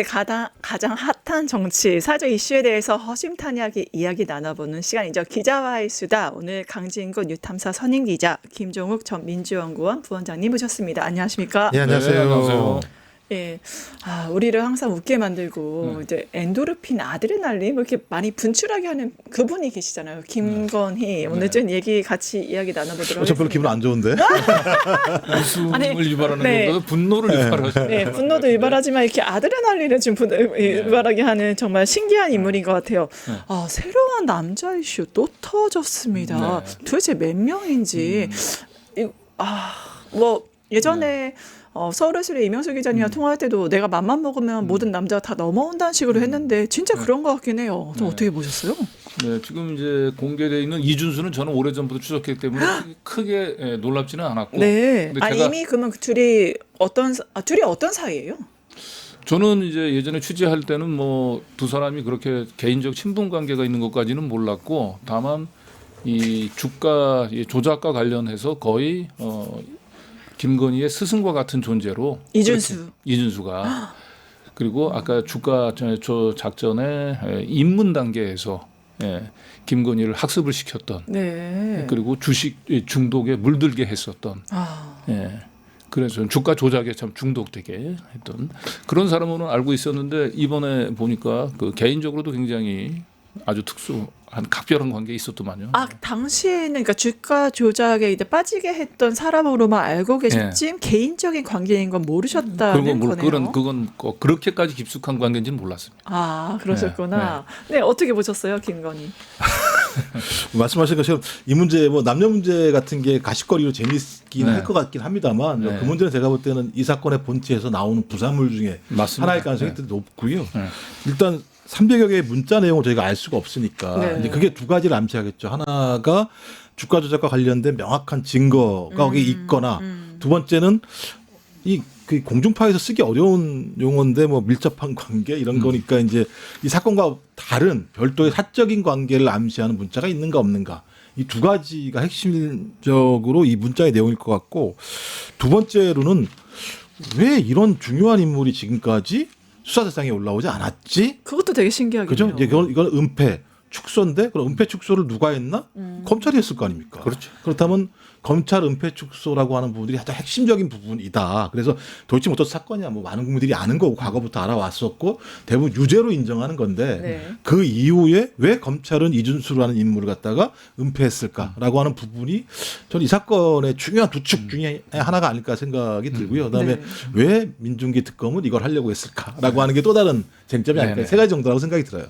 세계의 가장 핫한 정치, 사회 이슈에 대해서 허심탄회하게 이야기 나눠보는 시간이죠. 기자와의 수다. 오늘 강진구 뉴탐사 선임 기자, 김종욱 전 민주연구원 부원장님 모셨습니다. 안녕하십니까? 네, 안녕하세요. 네, 안녕하세요. 예, 우리를 항상 웃게 만들고 이제 엔도르핀, 아드레날린 뭐 이렇게 많이 분출하게 하는 그분이 계시잖아요. 김건희. 오늘 좀 얘기 같이 이야기 나눠보도록 하겠습니다. 저 별로 기분 안 좋은데? 웃음을 유발하는 네. 것보다 분노를 유발하죠. 네, 분노도 유발하지만 이렇게 아드레날린을 좀 유발하게 하는 정말 신기한 인물인 것 같아요. 새로운 남자 이슈 또 터졌습니다. 네. 도대체 몇 명인지. 뭐 예전에 서울예술의 이명수 기자님과 통화할 때도 내가 맘만 먹으면 모든 남자가 다 넘어온다는 식으로 했는데 진짜 그런 것 같긴 해요. 좀 어떻게 보셨어요? 네, 지금 이제 공개되어 있는 이준수는 저는 오래전부터 추적했기 때문에 크게 놀랍지는 않았고. 네. 근데 제가 이미 그러면 둘이 어떤 사이예요? 저는 이제 예전에 취재할 때는 뭐 두 사람이 그렇게 개인적 친분 관계가 있는 것까지는 몰랐고, 다만 이 주가 조작과 관련해서 거의 김건희의 스승과 같은 존재로 이준수가 그리고 아까 주가 작전의 입문 단계에서 김건희를 학습을 시켰던 네. 그리고 주식 중독에 물들게 했었던 그래서 주가 조작에 참 중독되게 했던 그런 사람으로는 알고 있었는데 이번에 보니까 그 개인적으로도 굉장히 아주 특수한 각별한 관계에 있었더만요. 당시에는 그러니까 주가 조작에 이제 빠지게 했던 사람으로만 알고 계셨지 개인적인 관계인 건 모르셨다는 거네요. 그건 꼭 그렇게까지 깊숙한 관계인지는 몰랐습니다. 그러셨구나. 네, 어떻게 보셨어요, 김건희? 말씀하신 것처럼 이 문제 뭐 남녀 문제 같은 게 가십거리로 재미있긴 할 것 같긴 합니다만 그 문제는 제가 볼 때는 이 사건의 본체에서 나오는 부산물 중에 하나일 가능성이 높고요. 일단 300여 개의 문자 내용을 저희가 알 수가 없으니까 이제 그게 두 가지를 암시하겠죠. 하나가 주가 조작과 관련된 명확한 증거가 거기 있거나 두 번째는 그 공중파에서 쓰기 어려운 용어인데 뭐 밀접한 관계 이런 거니까 이제 이 사건과 다른 별도의 사적인 관계를 암시하는 문자가 있는가 없는가 이 두 가지가 핵심적으로 이 문자의 내용일 것 같고 두 번째로는 왜 이런 중요한 인물이 지금까지 수사 대상에 올라오지 않았지? 그것도 되게 신기하겠네요. 그죠? 이건 은폐 축소인데 그럼 은폐 축소를 누가 했나? 검찰이 했을 거 아닙니까? 그렇죠. 그렇다면 검찰 은폐 축소라고 하는 부분들이 가장 핵심적인 부분이다. 그래서 도대체 어떤 사건이야 뭐 많은 국민들이 아는 거고 과거부터 알아왔었고 대부분 유죄로 인정하는 건데 그 이후에 왜 검찰은 이준수라는 인물을 갖다가 은폐했을까라고 하는 부분이 저는 이 사건의 중요한 두 축 중에 하나가 아닐까 생각이 들고요. 그다음에 왜 민중기 특검은 이걸 하려고 했을까라고 하는 게 또 다른 쟁점이 아닐까 세 가지 정도라고 생각이 들어요.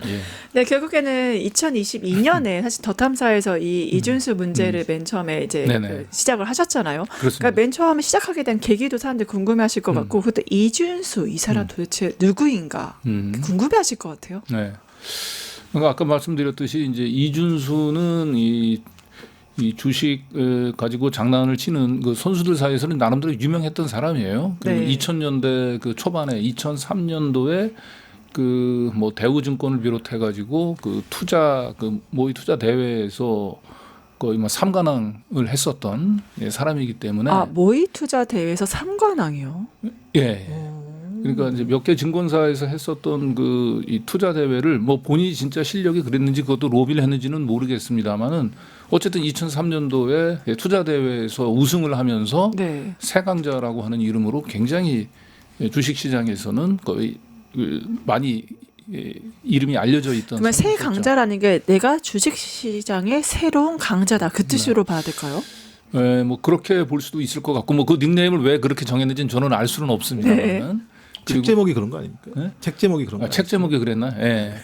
네, 결국에는 2022년에 사실 더 탐사에서 이 이준수 문제를 맨 처음에 이제 시작을 하셨잖아요. 그러니까 맨 처음에 시작하게 된 계기도 사람들 궁금해하실 것 같고, 그때 이준수 이 사람 도대체 누구인가 궁금해하실 것 같아요. 네. 그러니까 아까 말씀드렸듯이 이제 이준수는 이 주식 가지고 장난을 치는 그 선수들 사이에서는 나름대로 유명했던 사람이에요. 그리고 2000년대 그 초반에 2003년도에 그 뭐 대우증권을 비롯해 가지고 그 모의 투자 대회에서 거의 뭐 3관왕을 했었던 사람이기 때문에 모의 투자 대회에서 3관왕이요? 예. 그러니까 이제 몇 개 증권사에서 했었던 그 이 투자 대회를 뭐 본인이 진짜 실력이 그랬는지 그것도 로비를 했는지는 모르겠습니다만은 어쨌든 2003년도에 투자 대회에서 우승을 하면서 세강자라고 하는 이름으로 굉장히 주식 시장에서는 거의 많이 이름이 알려져 있던. 그러면 새 강자라는 게 내가 주식 시장의 새로운 강자다 그 뜻으로 봐야 될까요? 네, 뭐 그렇게 볼 수도 있을 것 같고 뭐 그 닉네임을 왜 그렇게 정했는지는 저는 알 수는 없습니다만. 책 제목이 그런 거 아닙니까? 책 제목이 그런 거. 책 제목이 그랬나? 예.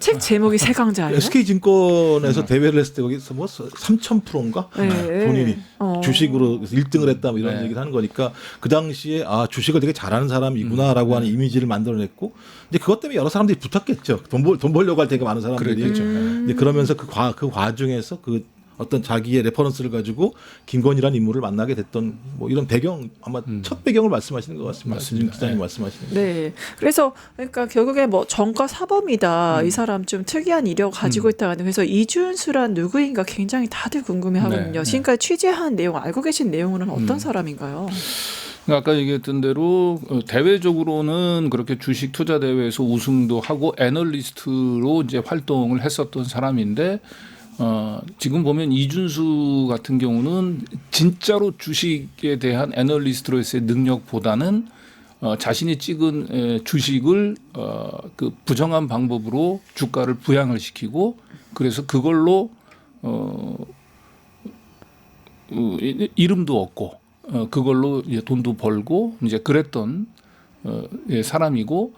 책 제목이 새 강자예요? SK증권에서 대회를 했을 때 거기서 뭐 3,000%인가? 본인이 주식으로 1등을 했다 뭐 이런 얘기를 하는 거니까 그 당시에 주식을 되게 잘하는 사람이구나라고 하는 이미지를 만들어냈고 이제 그것 때문에 여러 사람들이 붙었겠죠. 돈 벌려고 할 되게 많은 사람들이. 이제 그러면서 그 과정에서 그 어떤 자기의 레퍼런스를 가지고 김건희라는 인물을 만나게 됐던 뭐 이런 배경 아마 첫 배경을 말씀하시는 것 같습니다. 지금 기자님 말씀하시는 거. 네. 그래서 그러니까 결국에 뭐 전과 사범이다. 이 사람 좀 특이한 이력을 가지고 있다가 그래서 이준수란 누구인가 굉장히 다들 궁금해하거든요. 지금까지 취재한 내용 알고 계신 내용은 어떤 사람인가요? 아까 얘기했던 대로 대외적으로는 그렇게 주식 투자 대회에서 우승도 하고 애널리스트로 이제 활동을 했었던 사람인데 지금 보면 이준수 같은 경우는 진짜로 주식에 대한 애널리스트로서의 능력보다는 자신이 찍은 주식을 그 부정한 방법으로 주가를 부양을 시키고 그래서 그걸로 이름도 얻고 그걸로 이제 돈도 벌고 이제 그랬던 사람이고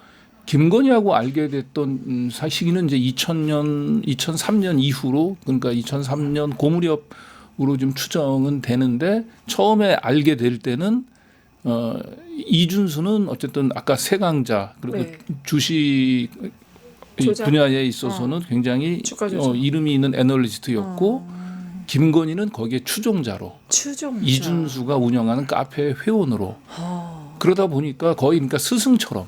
김건희하고 알게 됐던 시기는 이제 2003년 이후로 그러니까 2003년 고무렵으로 좀 추정은 되는데 처음에 알게 될 때는 이준수는 어쨌든 아까 세강자 그리고 네. 주식 분야에 있어서는 굉장히 이름이 있는 애널리스트였고 김건희는 거기에 추종자로 이준수가 운영하는 카페 회원으로 그러다 보니까 거의 그러니까 스승처럼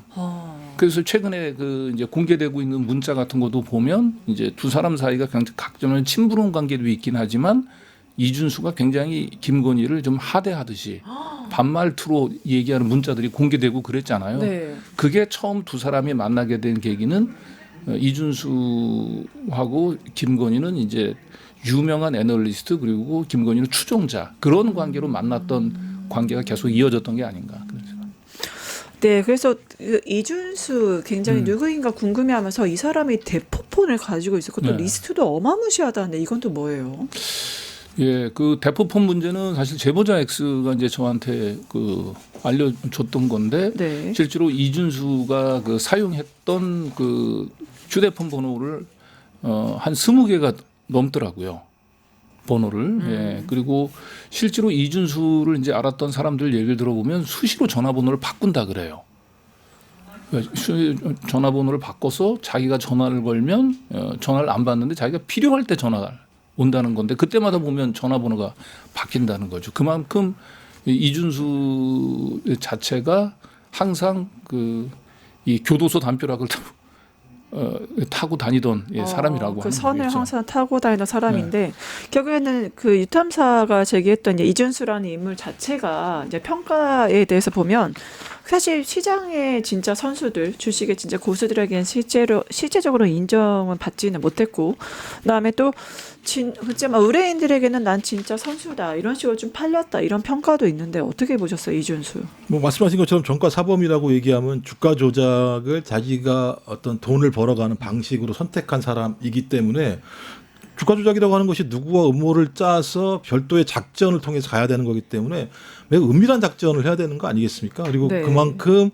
그래서 최근에 그 이제 공개되고 있는 문자 같은 것도 보면 이제 두 사람 사이가 굉장히 각점은 친분한 관계도 있긴 하지만 이준수가 굉장히 김건희를 좀 하대하듯이 반말투로 얘기하는 문자들이 공개되고 그랬잖아요. 네. 그게 처음 두 사람이 만나게 된 계기는 이준수하고 김건희는 이제 유명한 애널리스트 그리고 김건희는 추종자 그런 관계로 만났던 관계가 계속 이어졌던 게 아닌가. 네, 그래서 이준수 굉장히 누구인가 궁금해하면서 이 사람이 대포폰을 가지고 있었고 또 리스트도 어마무시하다는데 이건 또 뭐예요? 예, 그 대포폰 문제는 사실 제보자 X가 이제 저한테 그 알려줬던 건데 네. 실제로 이준수가 그 사용했던 그 휴대폰 번호를 한 20개가 넘더라고요. 번호를. 예. 그리고 실제로 이준수를 이제 알았던 사람들 얘기를 들어보면 수시로 전화번호를 바꾼다 그래요. 전화번호를 바꿔서 자기가 전화를 걸면 전화를 안 받는데 자기가 필요할 때 전화가 온다는 건데 그때마다 보면 전화번호가 바뀐다는 거죠. 그만큼 이준수 자체가 항상 이 교도소 담벼락을 타고 다니던 사람이라고 그 하는 선을 거겠죠. 항상 타고 다니던 사람인데 결국에는 그 유탐사가 제기했던 이준수라는 인물 자체가 이제 평가에 대해서 보면 사실 시장의 진짜 선수들, 주식의 진짜 고수들에게는 실제적으로 인정은 받지는 못했고, 그다음에 또 진짜 의뢰인들에게는 난 진짜 선수다 이런 식으로 좀 팔렸다 이런 평가도 있는데 어떻게 보셨어요, 이준수? 뭐 말씀하신 것처럼 정가 사범이라고 얘기하면 주가 조작을 자기가 어떤 돈을 벌어가는 방식으로 선택한 사람이기 때문에. 주가 조작이라고 하는 것이 누구와 음모를 짜서 별도의 작전을 통해서 가야 되는 거기 때문에 매우 은밀한 작전을 해야 되는 거 아니겠습니까? 그리고 네. 그만큼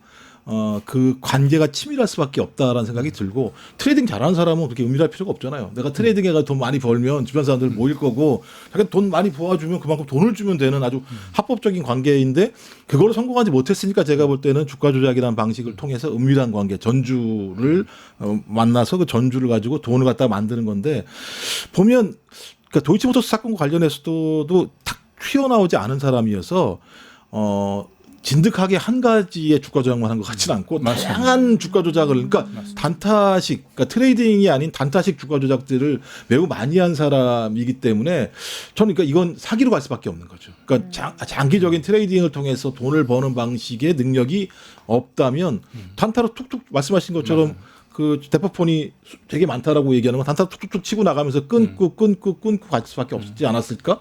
그 관계가 치밀할 수밖에 없다라는 생각이 들고 트레이딩 잘하는 사람은 그렇게 은밀할 필요가 없잖아요. 내가 트레이딩해가 돈 많이 벌면 주변 사람들 모일 거고 자기가 돈 많이 모아주면 그만큼 돈을 주면 되는 아주 합법적인 관계인데 그걸 성공하지 못했으니까 제가 볼 때는 주가 조작이라는 방식을 통해서 은밀한 관계 전주를 만나서 그 전주를 가지고 돈을 갖다 만드는 건데 보면 그러니까 도이치모터스 사건과 관련해서도 탁 튀어나오지 않은 사람이어서 진득하게 한 가지의 주가 조작만 한 것 같지는 않고 다양한 주가 조작을 그러니까 단타식 그러니까 트레이딩이 아닌 단타식 주가 조작들을 매우 많이 한 사람이기 때문에 저는 그러니까 이건 사기로 갈 수밖에 없는 거죠. 그러니까 장기적인 트레이딩을 통해서 돈을 버는 방식의 능력이 없다면 단타로 툭툭 말씀하신 것처럼 그 대포폰이 되게 많다라고 얘기하는 건 단타 툭툭툭 치고 나가면서 끊고 갈 수밖에 없지 않았을까?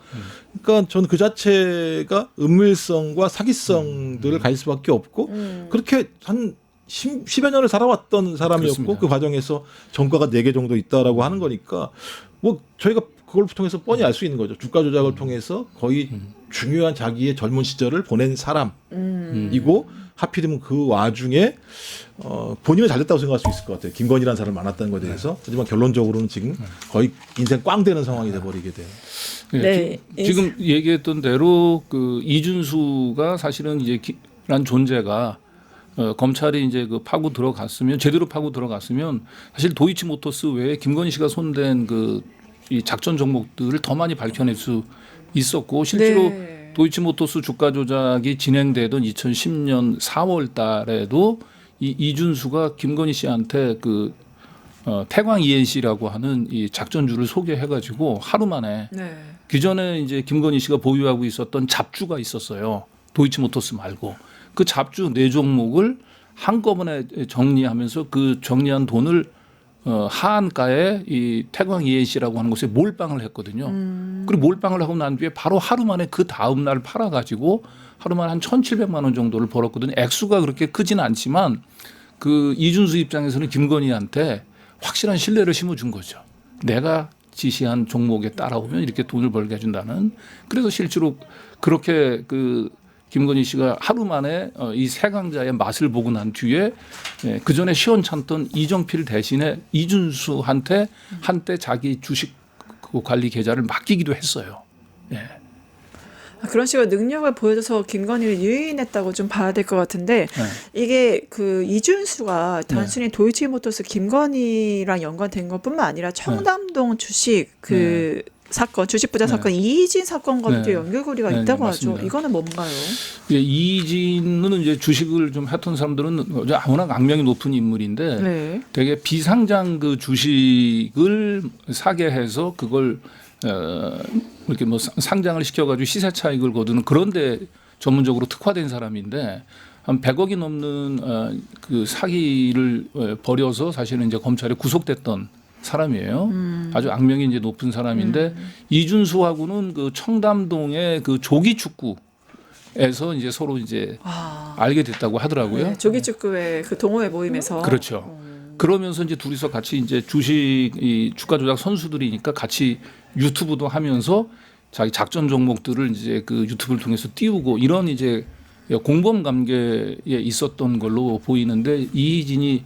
그러니까 저는 그 자체가 은밀성과 사기성들을 가질 수밖에 없고 그렇게 한 10여 년을 살아왔던 사람이었고 그렇습니다. 그 과정에서 전과가 4개 정도 있다라고 하는 거니까 뭐 저희가 그걸 통해서 뻔히 알 수 있는 거죠. 주가 조작을 통해서 거의 중요한 자기의 젊은 시절을 보낸 사람이고 하필이면 그 와중에 본인은 잘됐다고 생각할 수 있을 것 같아요. 김건희라는 사람을 만났다는 것에 대해서. 하지만 결론적으로는 지금 거의 인생 꽝 되는 상황이 돼버리게 돼요. 네. 지금 얘기했던 대로 그 이준수가 사실은 이제 란 존재가 검찰이 이제 그 파고 들어갔으면 제대로 파고 들어갔으면 사실 도이치모터스 외에 김건희 씨가 손댄 이 작전 종목들을 더 많이 밝혀낼 수 있었고 실제로 도이치모터스 주가 조작이 진행되던 2010년 4월 달에도 이준수가 김건희 씨한테 태광 ENC라고 하는 이 작전주를 소개해가지고 하루 만에 기존에 이제 김건희 씨가 보유하고 있었던 잡주가 있었어요. 도이치모터스 말고. 그 잡주 4종목을 한꺼번에 정리하면서 그 정리한 돈을 하한가에 이 태광 ENC라고 하는 곳에 몰빵을 했거든요. 그리고 몰빵을 하고 난 뒤에 바로 하루 만에 그 다음 날 팔아가지고 하루 만에 한 1,700만 원 정도를 벌었거든요. 액수가 그렇게 크지는 않지만 그 이준수 입장에서는 김건희한테 확실한 신뢰를 심어준 거죠. 내가 지시한 종목에 따라오면 이렇게 돈을 벌게 해준다는. 그래서 실제로 그렇게 그 김건희 씨가 하루 만에 이 세강자의 맛을 보고 난 뒤에 그 전에 시원찮던 이정필 대신에 이준수한테 한때 자기 주식 관리 계좌를 맡기기도 했어요. 예. 그런 식으로 능력을 보여줘서 김건희를 유인했다고 좀 봐야 될 것 같은데 이게 그 이준수가 단순히 도이치모터스 김건희랑 연관된 것뿐만 아니라 청담동 주식 그 사건, 주식 부자 사건 이희진 사건과도 연결고리가 있다고 하죠. 이거는 뭔가요? 예, 이희진은 이제 주식을 좀 했던 사람들은 워낙 악명이 높은 인물인데 되게 비상장 그 주식을 사게 해서 그걸 이렇게 뭐 상장을 시켜가지고 시세 차익을 거두는 그런데 전문적으로 특화된 사람인데 한 100억이 넘는 그 사기를 벌여서 사실은 이제 검찰에 구속됐던 사람이에요. 아주 악명이 이제 높은 사람인데 이준수하고는 그 청담동의 그 조기 축구에서 이제 서로 이제 알게 됐다고 하더라고요. 네, 조기 축구의 그 동호회 모임에서. 그렇죠. 그러면서 이제 둘이서 같이 이제 주식 이 주가 조작 선수들이니까 같이 유튜브도 하면서 자기 작전 종목들을 이제 그 유튜브를 통해서 띄우고 이런 이제 공범 관계에 있었던 걸로 보이는데 이희진이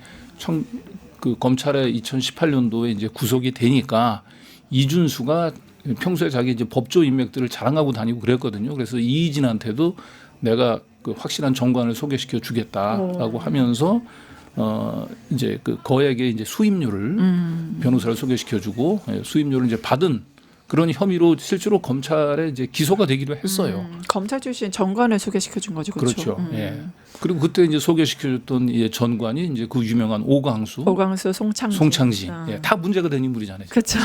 그 검찰에 2018년도에 이제 구속이 되니까 이준수가 평소에 자기 이제 법조 인맥들을 자랑하고 다니고 그랬거든요. 그래서 이희진한테도 내가 그 확실한 정관을 소개시켜 주겠다라고 하면서 이제 그 거액의 이제 수임료를 변호사를 소개시켜주고 수임료를 이제 받은 그런 혐의로 실제로 검찰에 이제 기소가 되기도 했어요. 검찰 출신 전관을 소개시켜 준 거죠, 그렇죠? 그렇죠. 예. 그리고 그때 이제 소개시켜줬던 이 전관이 이제 그 유명한 오광수, 송창진, 예. 다 문제가 된 인물이잖아요. 그렇죠.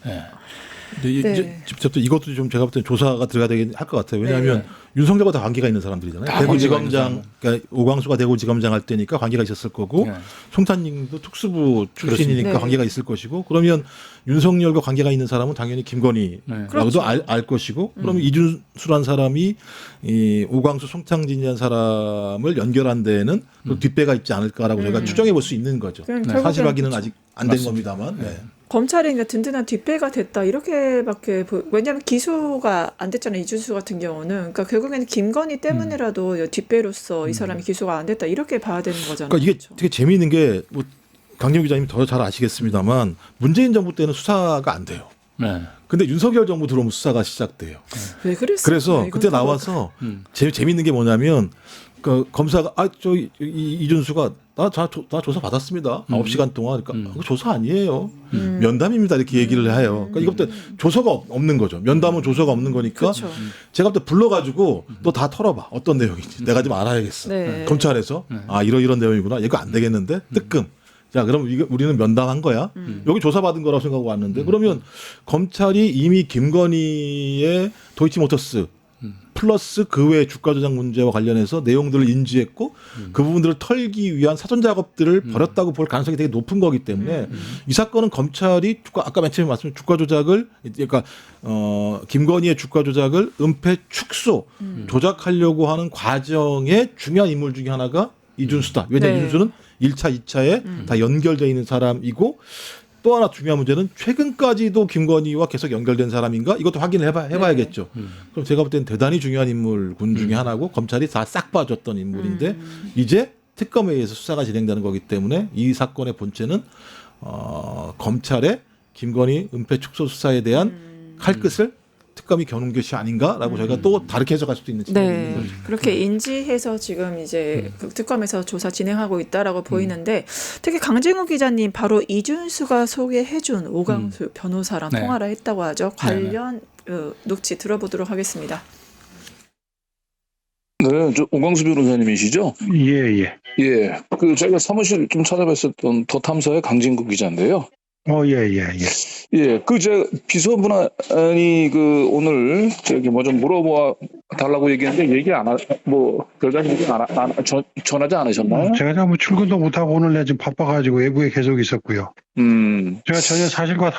예. 근데 이제 직접 또 이것도 좀 제가 볼 때 조사가 들어가야 되긴 할 것 같아요. 왜냐하면 윤석열과 다 관계가 있는 사람들이잖아요. 대구지검장, 그러니까 오광수가 대구지검장 할 때니까 관계가 있었을 거고, 송탄님도 특수부 출신이니까 관계가 있을 것이고, 그러면 윤석열과 관계가 있는 사람은 당연히 김건희라고도 알 것이고, 그러면 이준수란 사람이 이 오광수, 송창진이라는 사람을 연결한 데에는 그 뒷배가 있지 않을까라고 저희가 추정해 볼 수 있는 거죠. 사실 확인은 아직 안 된 겁니다만. 검찰이 그러니까 든든한 뒷배가 됐다 이렇게밖에 왜냐하면 기소가 안 됐잖아요. 이준수 같은 경우는 그러니까 결국에는 김건희 때문에라도 뒷배로서 이 사람이 기소가 안 됐다 이렇게 봐야 되는 거잖아요. 그러니까 이게 되게 재미있는 게 뭐 강경 기자님 더 잘 아시겠습니다만 문재인 정부 때는 수사가 안 돼요. 근데 윤석열 정부 들어오면 수사가 시작돼요. 왜 그랬어요? 그래서 그때 나와서 재미있는 게 뭐냐면 그 검사가 이준수가 나 조사 받았습니다. 9시간 동안. 그러니까 그거 조사 아니에요. 면담입니다. 이렇게 얘기를 해요. 그러니까 이것도 조서가 없는 거죠. 면담은 조서가 없는 거니까 그렇죠. 제가 그때 불러가지고 너 다 털어봐. 어떤 내용인지. 내가 좀 알아야겠어. 검찰에서 이런 내용이구나. 이거 안 되겠는데 뜨끔. 자, 그럼 우리는 면담한 거야. 여기 조사받은 거라고 생각하고 왔는데 그러면 검찰이 이미 김건희의 도이치모터스 플러스 그 외 주가 조작 문제와 관련해서 내용들을 인지했고 그 부분들을 털기 위한 사전 작업들을 벌였다고 볼 가능성이 되게 높은 거기 때문에 이 사건은 검찰이 아까 맨 처음에 말씀드린 주가 조작을 그러니까 김건희의 주가 조작을 은폐 축소 조작하려고 하는 과정의 중요한 인물 중에 하나가 이준수다. 왜냐하면 이준수는 1차, 2차에 다 연결되어 있는 사람이고 또 하나 중요한 문제는 최근까지도 김건희와 계속 연결된 사람인가 이것도 확인을 해봐야겠죠. 그럼 제가 볼 때는 대단히 중요한 인물군 중에 하나고 검찰이 다 싹 봐줬던 인물인데 이제 특검에 의해서 수사가 진행되는 거기 때문에 이 사건의 본체는 검찰의 김건희 은폐 축소 수사에 대한 칼끝을 특검이 겨눈 것이 아닌가라고 저희가 또 다르게 해석할 수도 있는 측면이 있는 거죠. 그렇게 인지해서 지금 이제 그 특검에서 조사 진행하고 있다라고 보이는데 특히 강진구 기자님 바로 이준수가 소개해준 오광수 변호사랑 통화를 했다고 하죠. 관련 녹취 들어보도록 하겠습니다. 네, 저 오광수 변호사님이시죠? 예. 예, 그 제가 사무실 좀 찾아뵀었던 더 탐사의 강진구 기자인데요. 예, 제 비서분이 오늘 저기 뭐 좀 물어봐 달라고 얘기했는데 얘기 안 별다른 얘기 전하지 않으셨나요? 제가 뭐 출근도 못하고 오늘 내가 지금 바빠가지고 외부에 계속 있었고요. 제가 전혀 사실과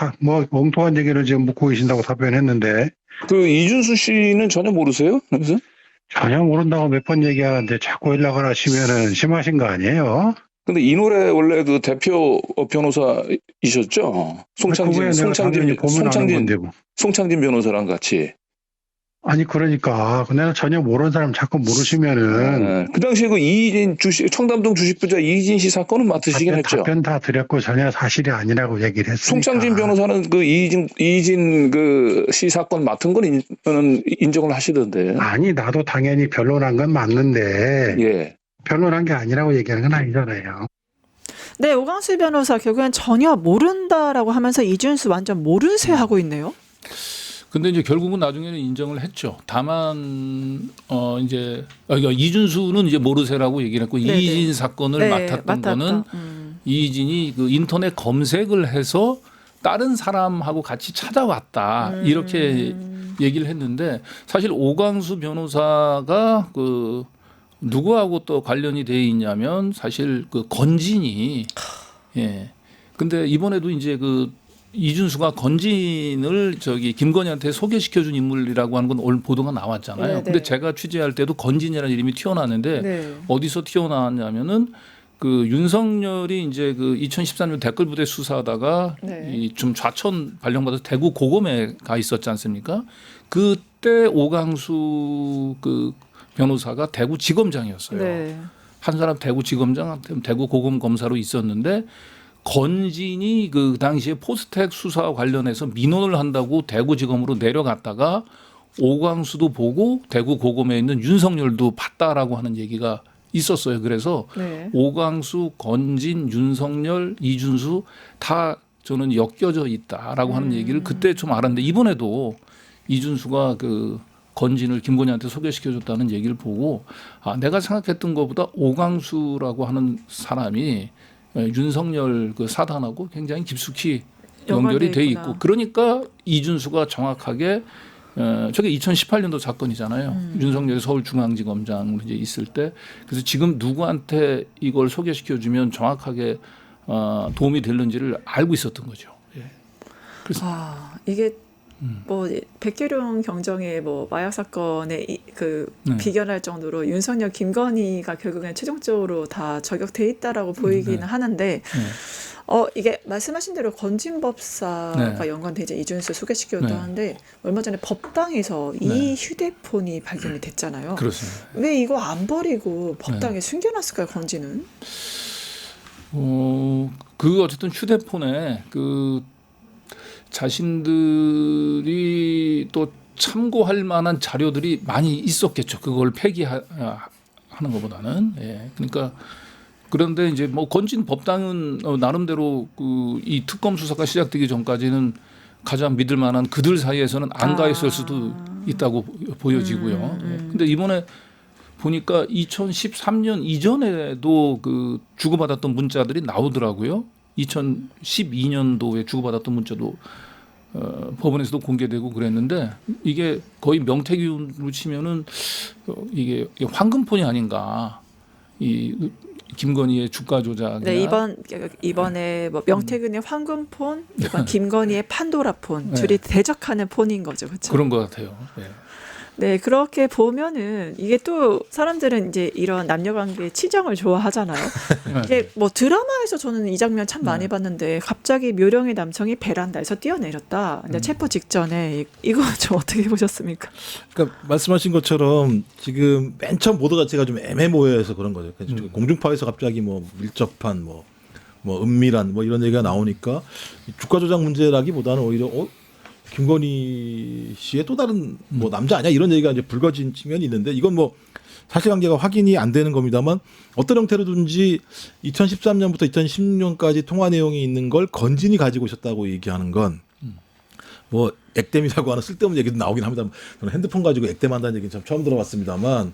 엉뚱한 얘기를 지금 묻고 계신다고 답변했는데. 이준수 씨는 전혀 모르세요? 그래서? 전혀 모른다고 몇 번 얘기하는데 자꾸 연락을 하시면은 심하신 거 아니에요? 근데 이 노래 원래 대표 변호사이셨죠? 송창진 변호사랑 같이. 아니 그러니까 내가 전혀 모르는 사람 자꾸 모르시면은 그 당시에 이진 청담동 주식부자 이진 씨 사건은 맡으시긴 했죠. 답변 다 드렸고 전혀 사실이 아니라고 얘기를 했으니까. 송창진 변호사는 이진 씨 사건 맡은 건 인정을 하시던데. 아니 나도 당연히 변론한 건 맞는데. 예. 변론한 게 아니라고 얘기하는 건 아니잖아요. 네, 오광수 변호사 결국엔 전혀 모른다라고 하면서 이준수 완전 모르쇠 하고 있네요. 근데 이제 결국은 나중에는 인정을 했죠. 다만 이준수는 이제 모르쇠라고 얘기를 했고 네네. 이진 사건을 맡았던 거는 이진이 인터넷 검색을 해서 다른 사람하고 같이 찾아왔다 이렇게 얘기를 했는데 사실 오광수 변호사가 누구하고 또 관련이 돼 있냐면 사실 건진이 근데 이번에도 이제 이준수가 건진을 김건희한테 소개시켜준 인물이라고 하는 건 오늘 보도가 나왔잖아요. 네네. 근데 제가 취재할 때도 건진이라는 이름이 튀어나왔는데 네. 어디서 튀어나왔냐면은 윤석열이 이제 2013년 댓글부대 수사하다가 네. 좀 좌천 발령받아서 대구 고검에 가 있었지 않습니까? 그때 오광수 변호사가 대구 지검장이었어요. 네. 한 사람 대구 지검장, 대구 고검 검사로 있었는데 건진이 그 당시에 포스텍 수사와 관련해서 민원을 한다고 대구지검으로 내려갔다가 오광수도 보고 대구 고검에 있는 윤석열도 봤다라고 하는 얘기가 있었어요. 그래서 네. 오광수, 건진, 윤석열, 이준수 다 저는 엮여져 있다라고 하는 얘기를 그때 좀 알았는데 이번에도 이준수가 건진을 김건희한테 소개시켜줬다는 얘기를 보고 내가 생각했던 것보다 오광수라고 하는 사람이 윤석열 사단하고 굉장히 깊숙이 연결이 돼 있고 그러니까 이준수가 정확하게 저게 2018년도 사건이잖아요. 윤석열이 서울중앙지검장으로 이제 있을 때 그래서 지금 누구한테 이걸 소개시켜주면 정확하게 도움이 되는지를 알고 있었던 거죠. 예. 그래서 이게 백계룡 경정의 마약 사건에 비견할 정도로 윤석열, 김건희가 결국엔 최종적으로 다 저격돼 있다라고 보이기는 하는데 이게 말씀하신 대로 건진법사가 연관되지 이준수 소개시켰다고 하는데 얼마 전에 법당에서 이 휴대폰이 발견이 됐잖아요. 그렇습니다. 왜 이거 안 버리고 법당에 숨겨놨을까요, 건진은? 어쨌든 휴대폰에 자신들이 또 참고할 만한 자료들이 많이 있었겠죠. 그걸 폐기하는 것보다는. 예. 그러니까 그런데 이제 건진 법당은 나름대로 이 특검 수사가 시작되기 전까지는 가장 믿을 만한 그들 사이에서는 안 가 있을 수도 있다고 보여지고요. 근데 이번에 보니까 2013년 이전에도 주고받았던 문자들이 나오더라고요. 2012년도에 주고받았던 문자도 법원에서도 공개되고 그랬는데 이게 거의 명태균으로 치면은 이게 황금폰이 아닌가 이 김건희의 주가 조작. 네, 이번에 명태균의 황금폰, 김건희의 판도라폰 둘이 대적하는 폰인 거죠, 그렇죠? 그런 것 같아요. 네. 네, 그렇게 보면은 이게 또 사람들은 이제 이런 남녀관계 치정을 좋아하잖아요. 이게 드라마에서 저는 이 장면 참 많이 봤는데 갑자기 묘령의 남성이 베란다에서 뛰어내렸다. 근데 체포 직전에 이거 좀 어떻게 보셨습니까? 그러니까 말씀하신 것처럼 지금 맨 처음 보도가 제가 좀 애매모호해서 그런 거죠. 공중파에서 갑자기 밀접한 은밀한 이런 얘기가 나오니까 주가 조작 문제라기보다는 오히려 김건희 씨의 또 다른 남자 아니야 이런 얘기가 이제 불거진 측면이 있는데 이건 사실관계가 확인이 안 되는 겁니다만 어떤 형태로든지 2013년부터 2016년까지 통화 내용이 있는 걸 건진이 가지고 있었다고 얘기하는 건 뭐 액땜이라고 하는 쓸데없는 얘기도 나오긴 합니다. 저는 핸드폰 가지고 액땜한다는 얘기는 참 처음 들어봤습니다만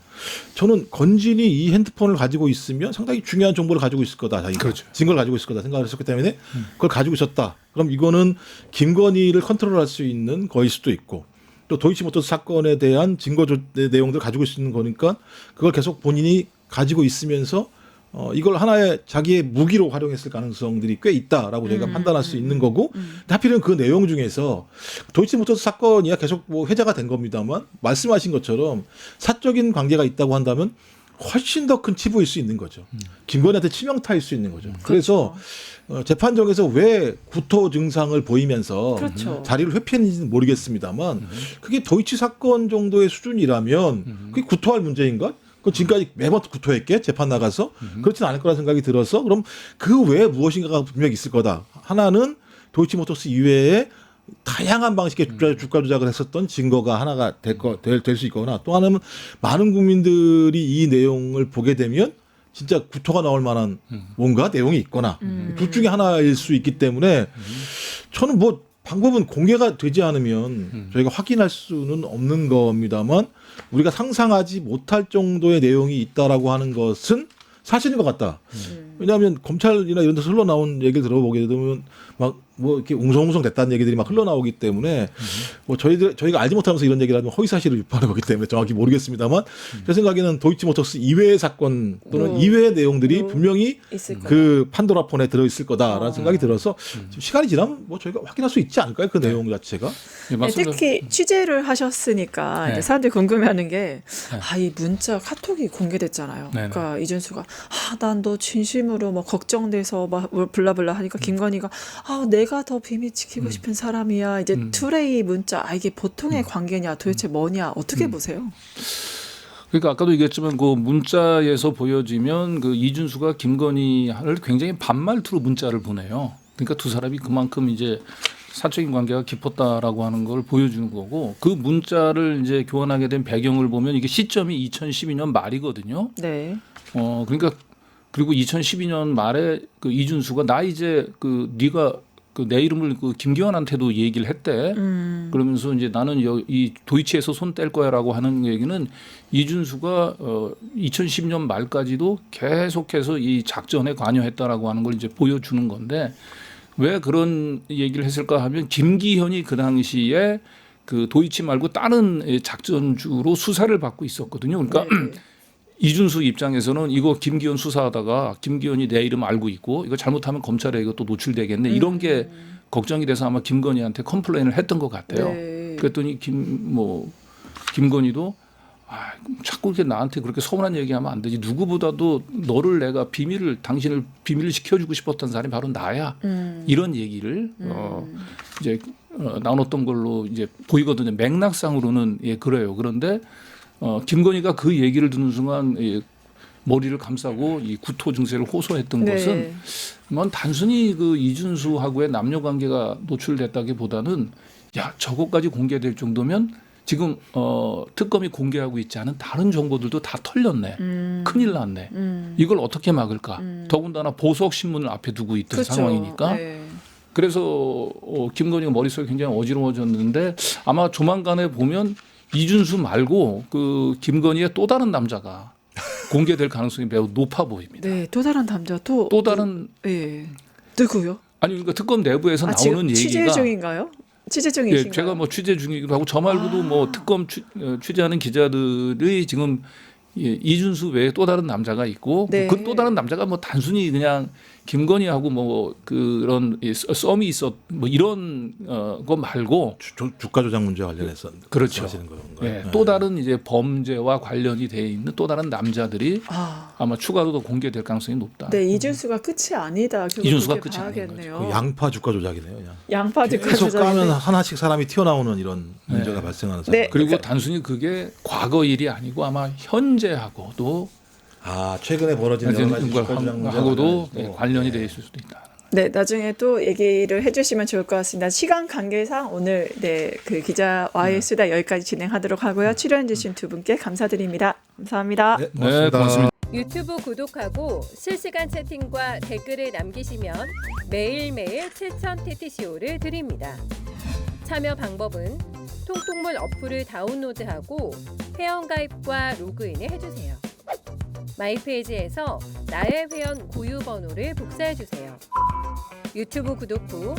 저는 건진이 이 핸드폰을 가지고 있으면 상당히 중요한 정보를 가지고 있을 거다. 자기가 그렇죠. 증거를 가지고 있을 거다 생각을 했었기 때문에 그걸 가지고 있었다. 그럼 이거는 김건희를 컨트롤할 수 있는 거일 수도 있고 또 도이치모터스 사건에 대한 증거 내용들을 가지고 있는 거니까 그걸 계속 본인이 가지고 있으면서 이걸 하나의 자기의 무기로 활용했을 가능성들이 꽤 있다라고 저희가 판단할 수 있는 거고 하필은 그 내용 중에서 도이치모터스 사건이야 계속 뭐 회자가 된 겁니다만 말씀하신 것처럼 사적인 관계가 있다고 한다면 훨씬 더 큰 치부일 수 있는 거죠. 김건희한테 치명타일 수 있는 거죠. 그래서 재판정에서 왜 구토 증상을 보이면서 그렇죠. 자리를 회피했는지는 모르겠습니다만 그게 도이치 사건 정도의 수준이라면 그게 구토할 문제인가? 그 지금까지 매번 구토했게 재판 나가서 그렇지는 않을 거라 생각이 들어서 그럼 그 외에 무엇인가가 분명히 있을 거다. 하나는 도이치모터스 이외에 다양한 방식의 주가 조작을 했었던 증거가 하나가 될 수 있거나 또 하나는 많은 국민들이 이 내용을 보게 되면 진짜 구토가 나올 만한 뭔가 내용이 있거나 둘 중에 하나일 수 있기 때문에 저는 뭐 방법은 공개가 되지 않으면 저희가 확인할 수는 없는 겁니다만 우리가 상상하지 못할 정도의 내용이 있다라고 하는 것은 사실인 것 같다. 왜냐하면 검찰이나 이런 데서 흘러나온 얘기를 들어보게 되면 막 뭐 이렇게 웅성웅성 됐다는 얘기들이 막 흘러나오기 때문에 뭐 저희가 알지 못하면서 이런 얘기를 하면 허위사실을 유포하는 거기 때문에 정확히 모르겠습니다만 제 생각에는 도이치모터스 이외의 사건 또는 이외의 내용들이 분명히 그 판도라폰에 들어있을 거다라는 생각이 들어서 시간이 지나면 뭐 저희가 확인할 수 있지 않을까요? 그 내용 자체가. 네, 특히 취재를 하셨으니까 이제 사람들이 궁금해하는 게 이 문자 카톡이 공개됐잖아요. 그러니까 이준수가 난 너 진심으로 뭐 걱정돼서 막 블라블라 하니까 김건희가 내가 더 비밀 지키고 싶은 사람이야. 이제 투레이 문자 이게 보통의 관계냐 도대체 뭐냐 어떻게 보세요? 그러니까 아까도 얘기했지만 그 문자에서 보여지면 그 이준수가 김건희를 굉장히 반말투로 문자를 보내요. 그러니까 두 사람이 그만큼 이제 사적인 관계가 깊었다라고 하는 걸 보여주는 거고 그 문자를 이제 교환하게 된 배경을 보면 이게 시점이 2012년 말이거든요. 네. 그러니까 그리고 2012년 말에 그 이준수가 나 이제 그 네가 그 내 이름을 그 김기현한테도 얘기를 했대. 그러면서 이제 나는 이 도이치에서 손 뗄 거야라고 하는 얘기는 이준수가 2010년 말까지도 계속해서 이 작전에 관여했다라고 하는 걸 이제 보여주는 건데 왜 그런 얘기를 했을까 하면 김기현이 그 당시에 그 도이치 말고 다른 작전주로 수사를 받고 있었거든요. 그러니까 이준수 입장에서는 이거 김기현 수사하다가 김기현이 내 이름 알고 있고 이거 잘못하면 검찰에 이것도 노출되겠네 이런 게 걱정이 돼서 아마 김건희한테 컴플레인을 했던 것 같아요. 그랬더니 김건희도 자꾸 이렇게 나한테 그렇게 서운한 얘기하면 안 되지. 누구보다도 너를 내가 당신을 비밀을 지켜주고 싶었던 사람이 바로 나야. 이런 얘기를 이제 나눴던 걸로 이제 보이거든요. 맥락상으로는 그래요. 그런데 김건희가 그 얘기를 듣는 순간 머리를 감싸고 이 구토 증세를 호소했던 것은 단순히 그 이준수하고의 남녀 관계가 노출됐다기보다는 저것까지 공개될 정도면 지금 특검이 공개하고 있지 않은 다른 정보들도 다 털렸네. 큰일 났네. 이걸 어떻게 막을까. 더군다나 보석 신문을 앞에 두고 있던 그렇죠. 상황이니까. 그래서 김건희가 머릿속이 굉장히 어지러워졌는데 아마 조만간에 보면 이준수 말고 그 김건희의 또 다른 남자가 공개될 가능성이 매우 높아 보입니다. 네, 또 다른 남자 또 다른 누구요? 아니 그러니까 특검 내부에서 나오는 얘기가 취재 중인가요? 취재 중이신가요? 제가 뭐 취재 중이기도 하고 저 말고도 뭐 특검 취재하는 기자들이 지금 이준수 외에 또 다른 남자가 있고 그 또 다른 남자가 뭐 단순히 그냥 김건희하고 뭐 그런 썸이 있었 뭐 이런 거 말고 주가 조작 문제 관련해서 그렇죠. 하시는 건가요? 또 다른 이제 범죄와 관련이 돼 있는 또 다른 남자들이 아마 추가로 더 공개될 가능성이 높다. 네, 이준수가 끝이 아니다. 이준수가 끝이 아닌 거죠. 양파 주가 조작이네요. 그냥. 양파 주가 계속 조작. 까면 하나씩 사람이 튀어나오는 이런 문제가 발생하는 상황. 그리고 단순히 그게 과거 일이 아니고 아마 현재하고도 최근에 벌어진 여러 가지 주가 조작 문제하고도 관련이 돼 있을 수도 있다. 네, 나중에 또 얘기를 해주시면 좋을 것 같습니다. 시간 관계상 오늘 그 기자와의 수다 여기까지 진행하도록 하고요. 출연해주신 두 분께 감사드립니다. 감사합니다. 네, 고맙습니다. 유튜브 구독하고 실시간 채팅과 댓글을 남기시면 매일매일 7,000 TTCO를 드립니다. 참여 방법은 통통물 어플을 다운로드하고 회원가입과 로그인을 해주세요. 마이페이지에서 나의 회원 고유 번호를 복사해주세요. 유튜브 구독 후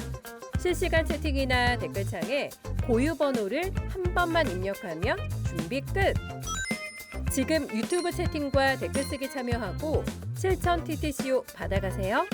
실시간 채팅이나 댓글창에 고유 번호를 한 번만 입력하면 준비 끝! 지금 유튜브 채팅과 댓글 쓰기 참여하고 실천 TTCO 받아가세요.